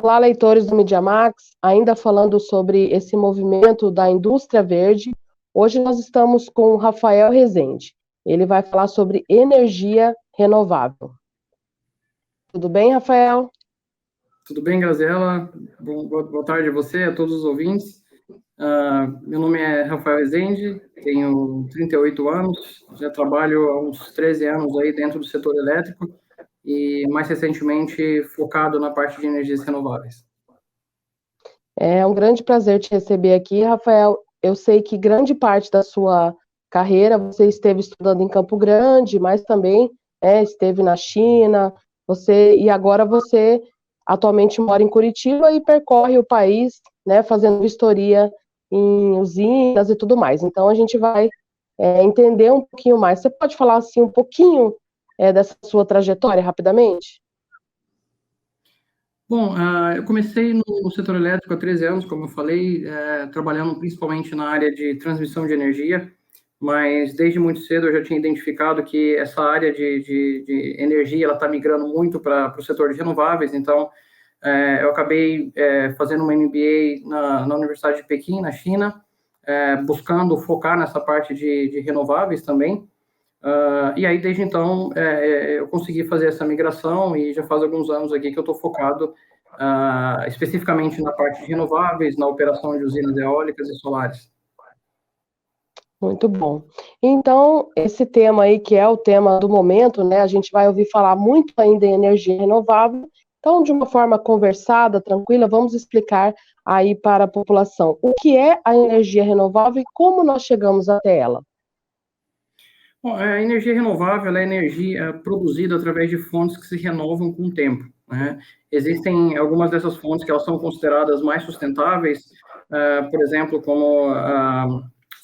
Olá, leitores do Media Max, ainda falando sobre esse movimento da indústria verde. Hoje nós estamos com o Rafael Rezende. Ele vai falar sobre energia renovável. Tudo bem, Rafael? Tudo bem, Graziela? Boa tarde a você, a todos os ouvintes. Meu nome é Rafael Rezende, tenho 38 anos, já trabalho há uns 13 anos aí dentro do setor elétrico e, mais recentemente, focado na parte de energias renováveis. É um grande prazer te receber aqui, Rafael. Eu sei que grande parte da sua carreira você esteve estudando em Campo Grande, mas também esteve na China, e agora você atualmente mora em Curitiba e percorre o país, né, fazendo vistoria em usinas e tudo mais. Então a gente vai entender um pouquinho mais. Você pode falar assim um pouquinho dessa sua trajetória rapidamente? Bom, eu comecei no setor elétrico há 13 anos, como eu falei, trabalhando principalmente na área de transmissão de energia, mas desde muito cedo eu já tinha identificado que essa área de energia ela está migrando muito para o setor de renováveis, então eu acabei fazendo uma MBA na Universidade de Pequim, na China, buscando focar nessa parte de renováveis também. E aí, desde então, eu consegui fazer essa migração e já faz alguns anos aqui que eu estou focado especificamente na parte de renováveis, na operação de usinas eólicas e solares. Muito bom. Então, esse tema aí, que é o tema do momento, né? A gente vai ouvir falar muito ainda em energia renovável. Então, de uma forma conversada, tranquila, vamos explicar aí para a população o que é a energia renovável e como nós chegamos até ela. Bom, a energia renovável é energia produzida através de fontes que se renovam com o tempo, né? Existem algumas dessas fontes que elas são consideradas mais sustentáveis, por exemplo, como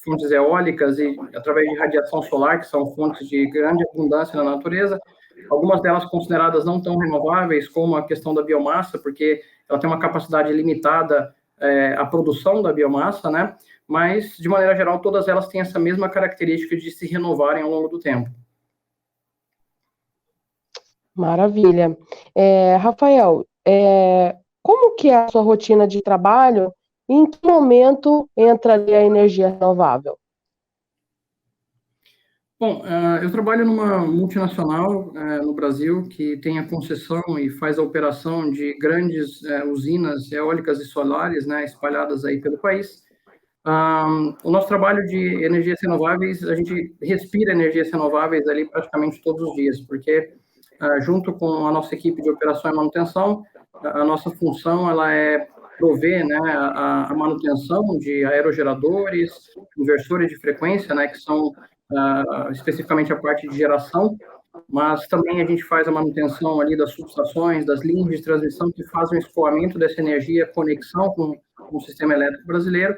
fontes eólicas e através de radiação solar, que são fontes de grande abundância na natureza. Algumas delas consideradas não tão renováveis, como a questão da biomassa, porque ela tem uma capacidade limitada a produção da biomassa, né? Mas, de maneira geral, todas elas têm essa mesma característica de se renovarem ao longo do tempo. Maravilha. Rafael, como que é a sua rotina de trabalho e em que momento entra ali a energia renovável? Bom, eu trabalho numa multinacional no Brasil que tem a concessão e faz a operação de grandes usinas eólicas e solares, né, espalhadas aí pelo país. O nosso trabalho de energias renováveis, a gente respira energias renováveis ali praticamente todos os dias, porque junto com a nossa equipe de operação e manutenção, a nossa função ela é prover, né, a manutenção de aerogeradores, inversores de frequência, né, que são especificamente a parte de geração, mas também a gente faz a manutenção ali das subestações, das linhas de transmissão que fazem o escoamento dessa energia, conexão com o sistema elétrico brasileiro.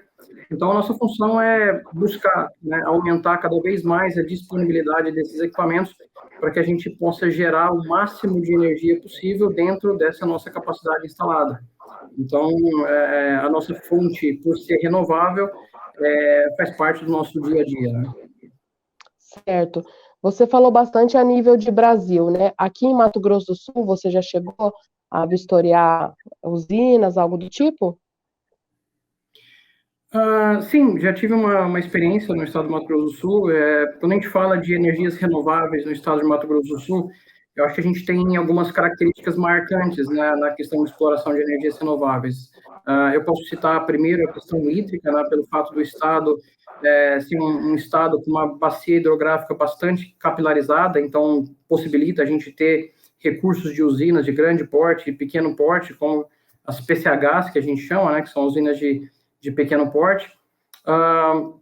Então, a nossa função é buscar, né, aumentar cada vez mais a disponibilidade desses equipamentos para que a gente possa gerar o máximo de energia possível dentro dessa nossa capacidade instalada. Então, a nossa fonte, por ser renovável, faz parte do nosso dia a dia, né? Certo. Você falou bastante a nível de Brasil, né? Aqui em Mato Grosso do Sul, você já chegou a vistoriar usinas, algo do tipo? Sim, já tive uma experiência no estado do Mato Grosso do Sul. Quando a gente fala de energias renováveis no estado de Mato Grosso do Sul, eu acho que a gente tem algumas características marcantes, né, na questão de exploração de energias renováveis. Eu posso citar primeiro a questão hídrica, né, pelo fato do estado ser um estado com uma bacia hidrográfica bastante capilarizada, então possibilita a gente ter recursos de usinas de grande porte e pequeno porte, como as PCHs, que a gente chama, né, que são usinas de pequeno porte.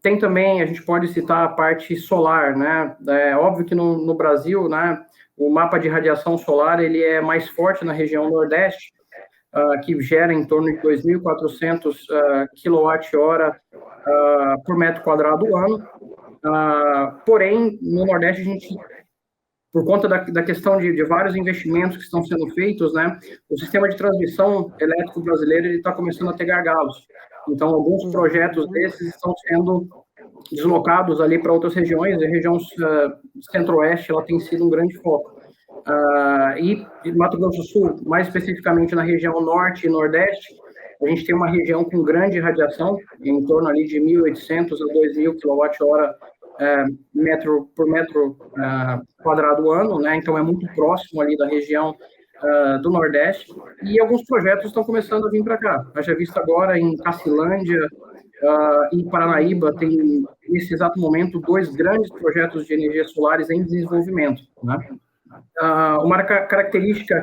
Tem também, a gente pode citar a parte solar, né? É óbvio que no Brasil, né, o mapa de radiação solar ele é mais forte na região Nordeste, que gera em torno de 2.400 kWh por metro quadrado ano. Porém, no Nordeste, a gente, por conta da questão de vários investimentos que estão sendo feitos, né, o sistema de transmissão elétrico brasileiro está começando a ter gargalos. Então, alguns projetos desses estão sendo deslocados ali para outras regiões. A região centro-oeste ela tem sido um grande foco. E Mato Grosso do Sul, mais especificamente na região norte e nordeste, a gente tem uma região com grande radiação, em torno ali de 1.800 a 2.000 kWh metro por metro quadrado ano, né? Então é muito próximo ali da região do Nordeste, e alguns projetos estão começando a vir para cá. Haja visto agora em Cacilândia, em Paranaíba, tem nesse exato momento 2 grandes projetos de energias solares em desenvolvimento, né? Uma característica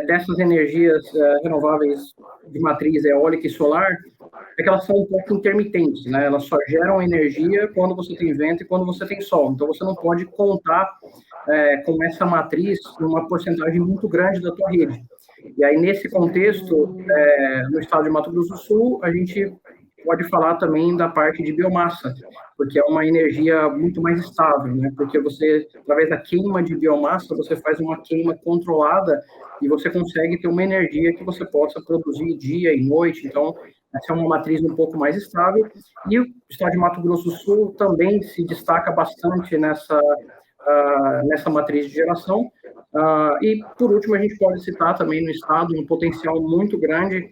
dessas energias renováveis de matriz eólica e solar é que elas são um pouco intermitentes, né? Elas só geram energia quando você tem vento e quando você tem sol. Então, você não pode contar com essa matriz uma porcentagem muito grande da tua rede. E aí, nesse contexto, no estado de Mato Grosso do Sul, a gente pode falar também da parte de biomassa, porque é uma energia muito mais estável, né? Porque você, através da queima de biomassa, você faz uma queima controlada e você consegue ter uma energia que você possa produzir dia e noite. Então, essa é uma matriz um pouco mais estável. E o estado de Mato Grosso do Sul também se destaca bastante nessa matriz de geração. E, por último, a gente pode citar também no estado um potencial muito grande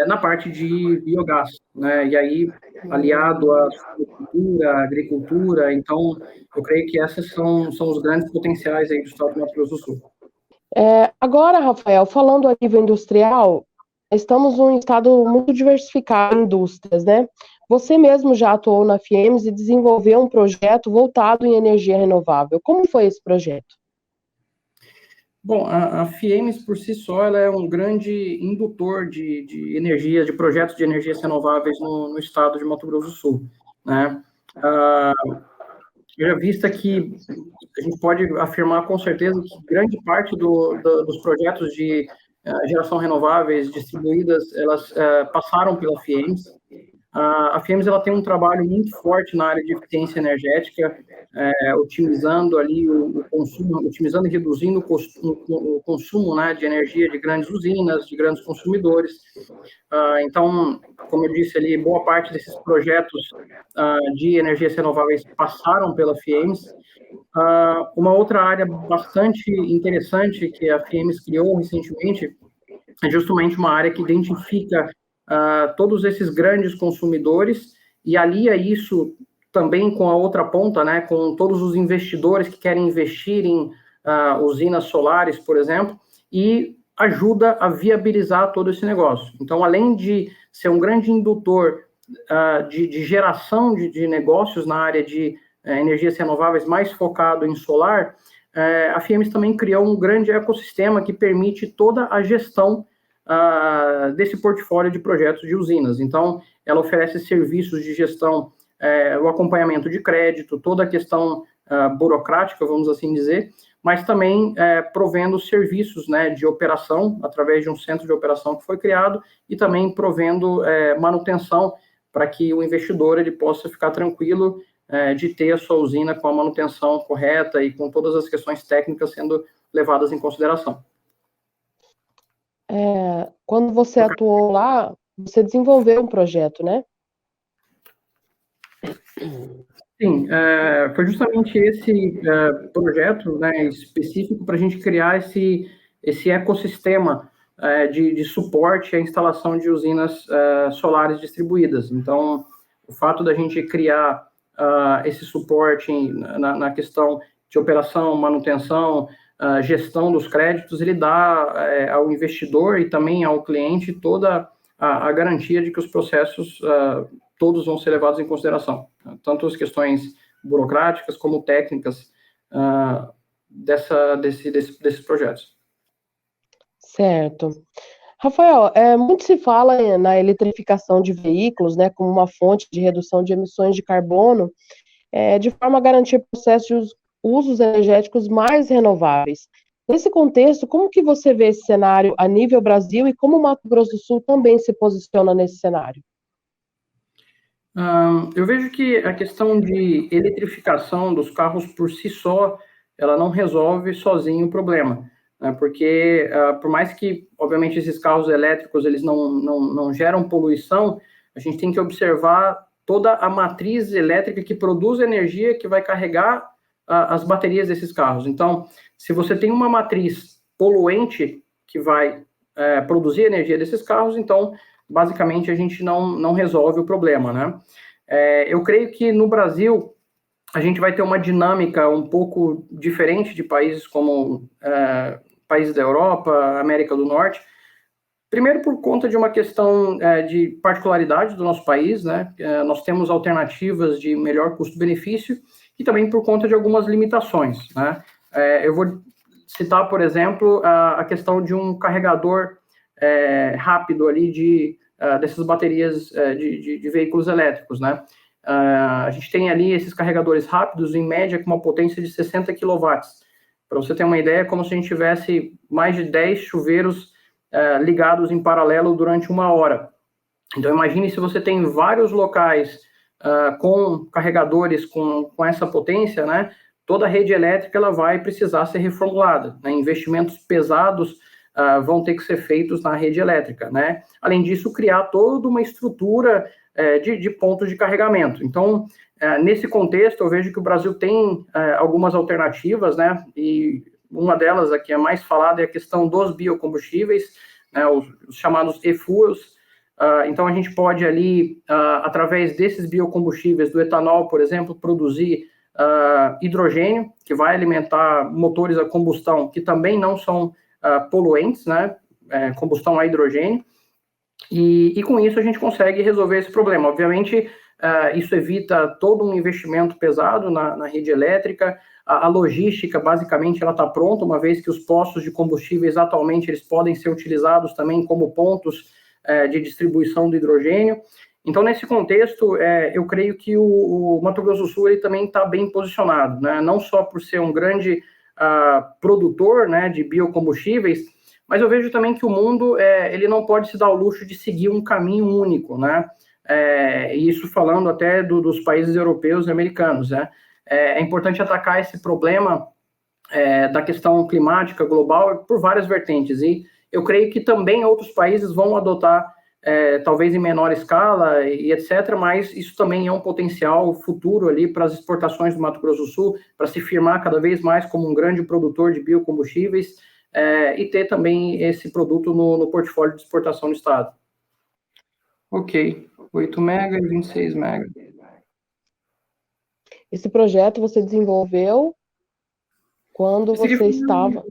na parte de biogás, né? E aí, aliado à agricultura, agricultura, então, eu creio que esses são os grandes potenciais aí do estado do Mato Grosso do Sul. Agora, Rafael, falando a nível industrial, estamos num estado muito diversificado em indústrias, né? Você mesmo já atuou na FIEMS e desenvolveu um projeto voltado em energia renovável. Como foi esse projeto? Bom, a FIEMS, por si só, ela é um grande indutor de energia, de projetos de energias renováveis no estado de Mato Grosso do Sul, né? Já vista que a gente pode afirmar com certeza que grande parte dos projetos de geração renováveis distribuídas, elas passaram pela FIEMS. A FIEMS ela tem um trabalho muito forte na área de eficiência energética, otimizando ali o consumo, otimizando e reduzindo o consumo, né, de energia de grandes usinas, de grandes consumidores. Então, como eu disse ali, boa parte desses projetos de energias renováveis passaram pela FIEMS. Uma outra área bastante interessante que a FIEMS criou recentemente é justamente uma área que identifica todos esses grandes consumidores e alia isso também com a outra ponta, né, com todos os investidores que querem investir em usinas solares, por exemplo, e ajuda a viabilizar todo esse negócio. Então, além de ser um grande indutor de geração de negócios na área de energias renováveis mais focado em solar, a FIEMS também criou um grande ecossistema que permite toda a gestão desse portfólio de projetos de usinas. Então, ela oferece serviços de gestão, o acompanhamento de crédito, toda a questão burocrática, vamos assim dizer, mas também provendo serviços, né, de operação, através de um centro de operação que foi criado, e também provendo manutenção, para que o investidor ele possa ficar tranquilo de ter a sua usina com a manutenção correta e com todas as questões técnicas sendo levadas em consideração. Quando você atuou lá, você desenvolveu um projeto, né? Sim, foi justamente esse projeto, né, específico para a gente criar esse ecossistema de suporte à instalação de usinas solares distribuídas. Então, o fato da gente criar esse suporte na questão de operação, manutenção, gestão dos créditos, ele dá ao investidor e também ao cliente toda a garantia de que os processos todos vão ser levados em consideração, tanto as questões burocráticas como técnicas desses projetos. Certo. Rafael, muito se fala na eletrificação de veículos, né, como uma fonte de redução de emissões de carbono, de forma a garantir processos de usos energéticos mais renováveis. Nesse contexto, como que você vê esse cenário a nível Brasil e como o Mato Grosso do Sul também se posiciona nesse cenário? Eu vejo que a questão de eletrificação dos carros por si só, ela não resolve sozinho o problema, né? Porque, por mais que, obviamente, esses carros elétricos eles não geram poluição, a gente tem que observar toda a matriz elétrica que produz energia que vai carregar as baterias desses carros. Então, se você tem uma matriz poluente que vai produzir energia desses carros, então, basicamente, a gente não resolve o problema, né? Eu creio que no Brasil a gente vai ter uma dinâmica um pouco diferente de países como países da Europa, América do Norte. Primeiro, por conta de uma questão de particularidade do nosso país, né? Nós temos alternativas de melhor custo-benefício e também por conta de algumas limitações, né? Eu vou citar, por exemplo, a questão de um carregador rápido ali dessas baterias de veículos elétricos, né? A gente tem ali esses carregadores rápidos, em média, com uma potência de 60 kW. Para você ter uma ideia, é como se a gente tivesse mais de 10 chuveiros ligados em paralelo durante 1 hora. Então, imagine se você tem vários locais com carregadores com essa potência, né? Toda a rede elétrica ela vai precisar ser reformulada, né? Investimentos pesados vão ter que ser feitos na rede elétrica, né? Além disso, criar toda uma estrutura de pontos de carregamento. Então, nesse contexto, eu vejo que o Brasil tem algumas alternativas, né? E uma delas, aqui a mais falada, é a questão dos biocombustíveis, né? Os chamados e-fuels. Então, a gente pode ali, através desses biocombustíveis, do etanol, por exemplo, produzir hidrogênio, que vai alimentar motores a combustão, que também não são poluentes, né? Combustão a hidrogênio. E com isso a gente consegue resolver esse problema. Obviamente, isso evita todo um investimento pesado na rede elétrica. A logística, basicamente, ela está pronta, uma vez que os postos de combustíveis atualmente eles podem ser utilizados também como pontos de distribuição do hidrogênio. Então, nesse contexto, eu creio que o Mato Grosso do Sul ele também está bem posicionado, né? Não só por ser um grande produtor, né, de biocombustíveis, mas eu vejo também que o mundo ele não pode se dar ao luxo de seguir um caminho único, né? Isso falando até dos países europeus e americanos, né? É importante atacar esse problema da questão climática global por várias vertentes, e eu creio que também outros países vão adotar, talvez em menor escala e etc., mas isso também é um potencial futuro ali para as exportações do Mato Grosso do Sul, para se firmar cada vez mais como um grande produtor de biocombustíveis, e ter também esse produto no portfólio de exportação do Estado. Ok, 8 mega e 26 mega. Esse projeto você desenvolveu quando você estava...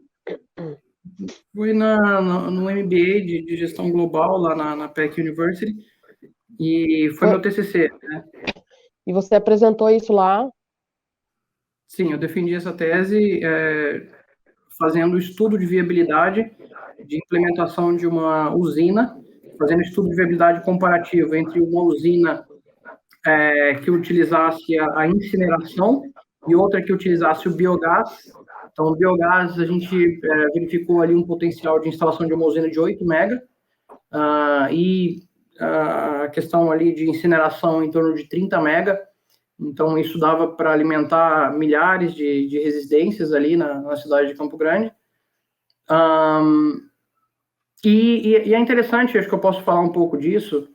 Fui no MBA de gestão global lá na PEC University, e foi meu TCC, né? E você apresentou isso lá? Sim, eu defendi essa tese fazendo estudo de viabilidade de implementação de uma usina, fazendo estudo de viabilidade comparativo entre uma usina que utilizasse a incineração e outra que utilizasse o biogás. Então, o biogás, a gente verificou ali um potencial de instalação de uma usina de 8 mega, e a questão ali de incineração em torno de 30 mega. Então, isso dava para alimentar milhares de residências ali na cidade de Campo Grande. E é interessante, acho que eu posso falar um pouco disso,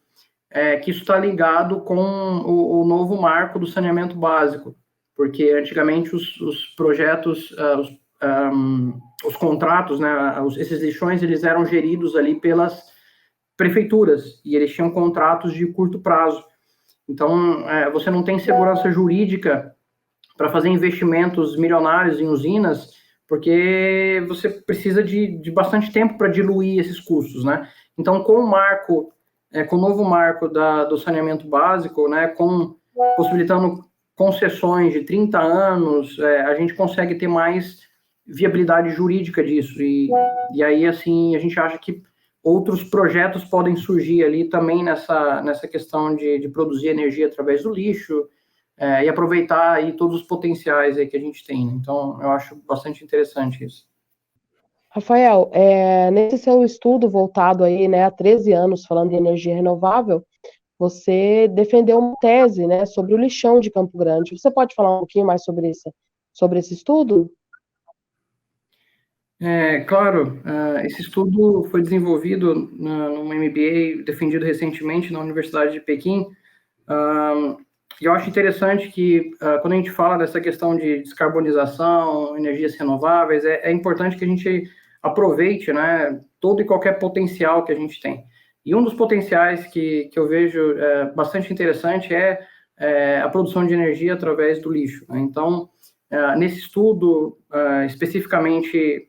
que isso está ligado com o novo marco do saneamento básico, porque antigamente os projetos, os contratos, né, esses lixões, eles eram geridos ali pelas prefeituras, e eles tinham contratos de curto prazo. Então, você não tem segurança jurídica para fazer investimentos milionários em usinas, porque você precisa de bastante tempo para diluir esses custos, né? Então, com o novo marco do saneamento básico, né, possibilitando concessões de 30 anos, a gente consegue ter mais viabilidade jurídica disso, e aí, assim, a gente acha que outros projetos podem surgir ali também nessa questão de produzir energia através do lixo, e aproveitar aí todos os potenciais aí que a gente tem. Então, eu acho bastante interessante isso. Rafael, nesse seu estudo voltado aí, né, há 13 anos, falando de energia renovável, você defendeu uma tese, né, sobre o lixão de Campo Grande. Você pode falar um pouquinho mais sobre esse estudo? Claro, esse estudo foi desenvolvido num MBA defendido recentemente na Universidade de Pequim, eu acho interessante que, quando a gente fala dessa questão de descarbonização, energias renováveis, é importante que a gente aproveite, né, todo e qualquer potencial que a gente tem. E um dos potenciais que eu vejo bastante interessante é a produção de energia através do lixo, né? Então, nesse estudo, especificamente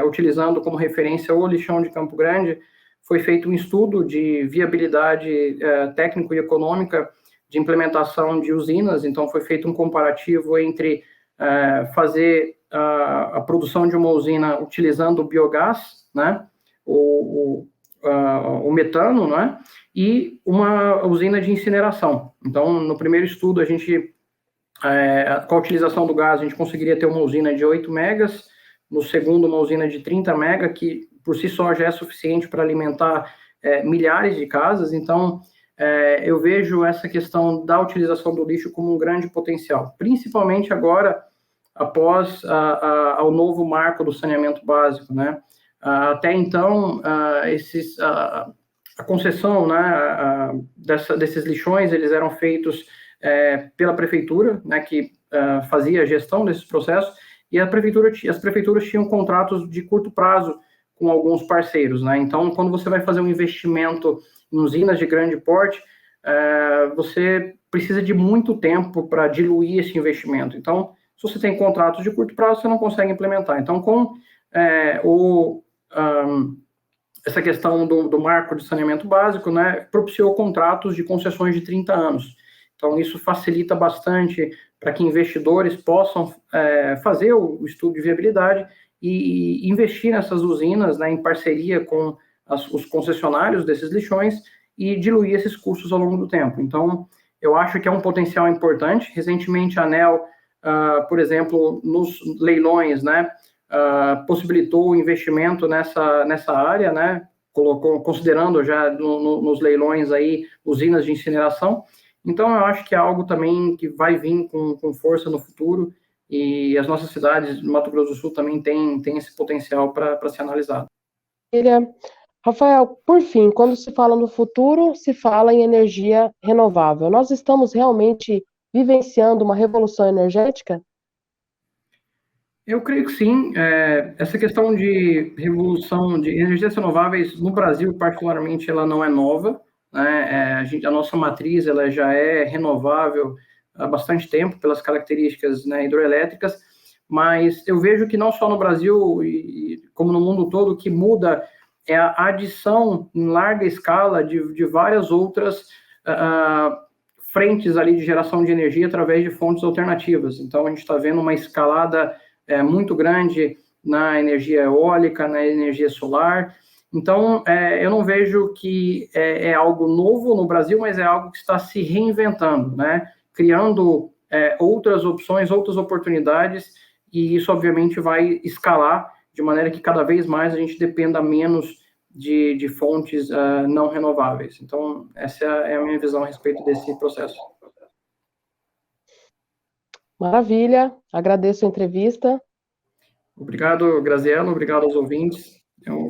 utilizando como referência o lixão de Campo Grande, foi feito um estudo de viabilidade técnico e econômica de implementação de usinas. Então, foi feito um comparativo entre fazer a produção de uma usina utilizando o biogás, né, o metano, né, e uma usina de incineração. Então, no primeiro estudo, a gente, com a utilização do gás, a gente conseguiria ter uma usina de 8 megas, no segundo, uma usina de 30 megas, que por si só já é suficiente para alimentar milhares de casas. Então, eu vejo essa questão da utilização do lixo como um grande potencial, principalmente agora, após o novo marco do saneamento básico, né? Até então, a concessão, né, desses lixões, eles eram feitos pela prefeitura, né, que fazia a gestão desses processos, e as prefeituras tinham contratos de curto prazo com alguns parceiros, né? Então, quando você vai fazer um investimento em usinas de grande porte, você precisa de muito tempo para diluir esse investimento. Então, se você tem contratos de curto prazo, você não consegue implementar. Então, com essa questão do marco de saneamento básico, né, propiciou contratos de concessões de 30 anos. Então, isso facilita bastante para que investidores possam fazer o estudo de viabilidade e investir nessas usinas, né, em parceria com os concessionários desses lixões e diluir esses custos ao longo do tempo. Então, eu acho que é um potencial importante. Recentemente, a ANEEL, por exemplo, nos leilões, né, possibilitou o investimento nessa área, né, considerando já nos leilões aí usinas de incineração. Então, eu acho que é algo também que vai vir com força no futuro, e as nossas cidades do Mato Grosso do Sul também têm esse potencial para ser analisado. Rafael, por fim, quando se fala no futuro, se fala em energia renovável. Nós estamos realmente vivenciando uma revolução energética? Eu creio que sim. Essa questão de revolução de energias renováveis no Brasil, particularmente, ela não é nova, né? A nossa matriz ela já é renovável há bastante tempo pelas características, né, hidroelétricas, mas eu vejo que não só no Brasil e como no mundo todo, o que muda é a adição em larga escala de várias outras frentes ali de geração de energia através de fontes alternativas. Então, a gente está vendo uma escalada muito grande na energia eólica, na energia solar. Então, eu não vejo que é algo novo no Brasil, mas é algo que está se reinventando, né? Criando outras opções, outras oportunidades, e isso, obviamente, vai escalar de maneira que cada vez mais a gente dependa menos de fontes não renováveis. Então, essa é a minha visão a respeito desse processo. Maravilha, agradeço a entrevista. Obrigado, Graziela, obrigado aos ouvintes.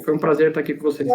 Foi um prazer estar aqui com vocês.